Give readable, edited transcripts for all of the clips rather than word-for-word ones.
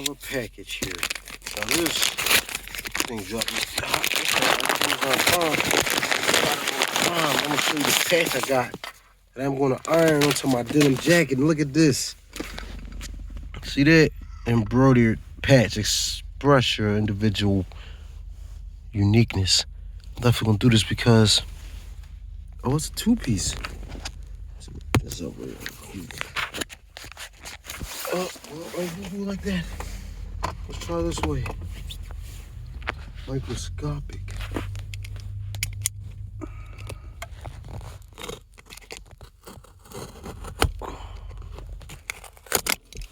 $1 package here. Now this thing dropped me. I'm gonna show you the patch I got that I'm gonna iron onto my denim jacket. And look at this. See that embroidered patch? Express your individual uniqueness. I'm definitely gonna do this because it's a two-piece. This over here. Well, I can do it like that. Let's try this way. Microscopic.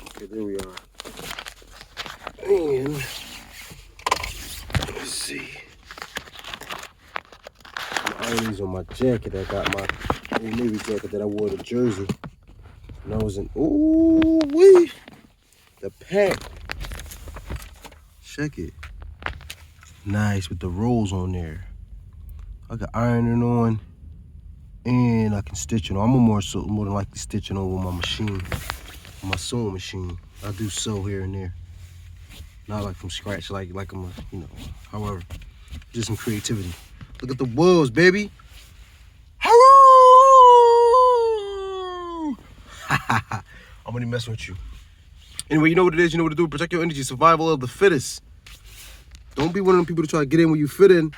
Okay, there we are. And let's see. I'm ironing these on my jacket. I got my Old Navy jacket that I wore to Jersey. And I was in, ooh-wee. The pack. Check it. Nice with the rolls on there. I can iron it on and I can stitch it on. I'm more than likely stitching on with my machine, my sewing machine. I do sew here and there. Not like from scratch, like I'm a, however, just some creativity. Look at the wolves, baby. I'm only messing with you. Anyway, you know what it is, you know what to do. Protect your energy, survival of the fittest. Don't be one of them people to try to get in where you fit in.